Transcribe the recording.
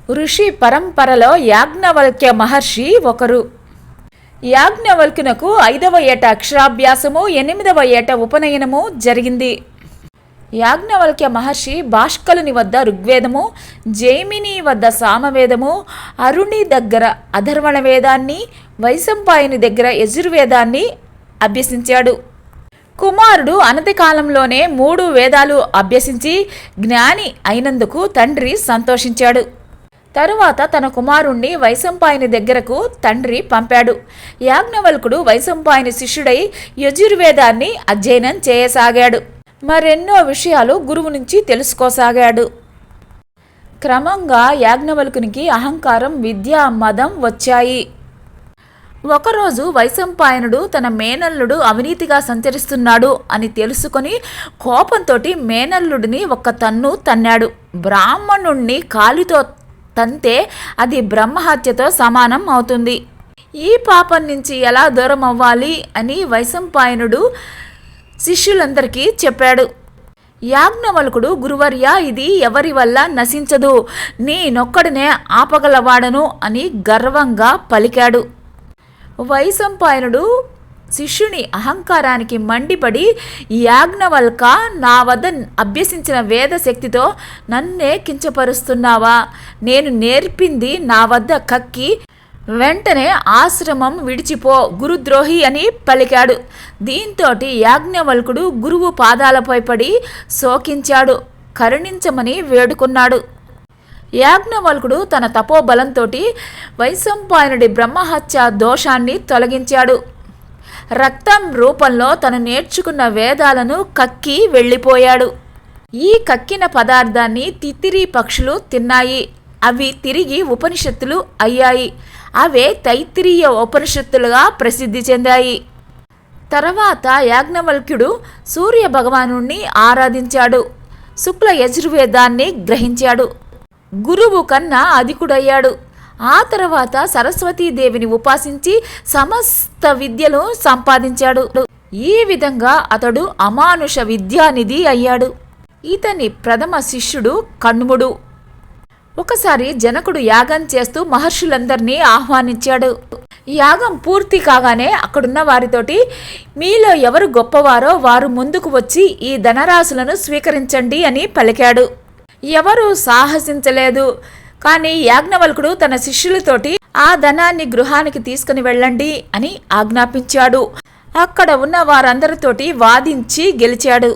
ఋషి పరంపరలో యాజ్ఞవల్క్య మహర్షి ఒకరు. యాజ్ఞవల్క్యునకు 5వ ఏట అక్షరాభ్యాసము, 8వ ఏట ఉపనయనము జరిగింది. యాజ్ఞవల్క్య మహర్షి భాష్కలుని వద్ద ఋగ్వేదము, జైమిని వద్ద సామవేదము, అరుణి దగ్గర అధర్వణ వేదాన్ని, వైశంపాయని దగ్గర యజుర్వేదాన్ని అభ్యసించాడు. కుమారుడు అనతి కాలంలోనే 3 వేదాలు అభ్యసించి జ్ఞాని అయినందుకు తండ్రి సంతోషించాడు. తరువాత తన కుమారుణ్ణి వైశంపాయని దగ్గరకు తండ్రి పంపాడు. యాజ్ఞవల్కుడు వైశంపాయని శిష్యుడై యజుర్వేదాన్ని అధ్యయనం చేయసాగాడు. మరెన్నో విషయాలు గురువు నుంచి తెలుసుకోసాగాడు. క్రమంగా యాజ్ఞవల్కునికి అహంకారం, విద్య, మదం వచ్చాయి. ఒకరోజు వైశంపాయనుడు తన మేనల్లుడు అవినీతిగా సంచరిస్తున్నాడు అని తెలుసుకొని కోపంతో మేనల్లుడిని ఒక్క తన్ను తన్నాడు. బ్రాహ్మణుణ్ణి కాలితో తంతే అది బ్రహ్మహత్యతో సమానం అవుతుంది. ఈ పాపం నుంచి ఎలా దూరం అవ్వాలి అని వైశంపాయనుడు శిష్యులందరికీ చెప్పాడు. యాజ్ఞవల్కుడు, గురువర్య, ఇది ఎవరి వల్ల నశించదు, నేనొక్కడినే ఆపగలవాడను అని గర్వంగా పలికాడు. వైశంపాయనుడు శిష్యుని అహంకారానికి మండిపడి, యాజ్ఞవల్క, నా వద్ద అభ్యసించిన వేద శక్తితో నన్నే కించపరుస్తున్నావా? నేను నేర్పింది నా వద్ద కక్కి వెంటనే ఆశ్రమం విడిచిపో, గురుద్రోహి అని పలికాడు. దీంతో యాజ్ఞవల్కుడు గురువు పాదాలపై పడి శోకించాడు, కరుణించమని వేడుకున్నాడు. యాజ్ఞవల్కుడు తన తపోబలంతో వైశంపాయనుడి బ్రహ్మహత్య దోషాన్ని తొలగించాడు. రక్తం రూపంలో తను నేర్చుకున్న వేదాలను కక్కి వెళ్ళిపోయాడు. ఈ కక్కిన పదార్థాన్ని తిత్తిరి పక్షులు తిన్నాయి. అవి తిరిగి ఉపనిషత్తులు అయ్యాయి. అవే తైత్తిరీయ ఉపనిషత్తులుగా ప్రసిద్ధి చెందాయి. తర్వాత యాజ్ఞవల్క్యుడు సూర్య భగవానుణ్ణి ఆరాధించాడు. శుక్ల యజుర్వేదాన్ని గ్రహించాడు. గురువు కన్నా అధికుడయ్యాడు. ఆ తర్వాత సరస్వతీదేవిని ఉపాసించి సమస్త విద్యలు సంపాదించాడు. ఈ విధంగా అతడు అమానుష విద్యానిధి అయ్యాడు. ఇతని ప్రథమ శిష్యుడు కణ్వుడు. ఒకసారి జనకుడు యాగం చేస్తూ మహర్షులందరినీ ఆహ్వానించాడు. యాగం పూర్తి కాగానే అక్కడున్న వారితోటి, మీలో ఎవరు గొప్పవారో వారు ముందుకు వచ్చి ఈ ధనరాశులను స్వీకరించండి అని పలికాడు. ఎవరూ సాహసించలేదు. కానీ యాజ్ఞవల్కుడు తన శిష్యులతోటి, ఆ ధనాన్ని గృహానికి తీసుకుని వెళ్ళండి అని ఆజ్ఞాపించాడు. అక్కడ ఉన్న వారందరితోటి వాదించి గెలిచాడు.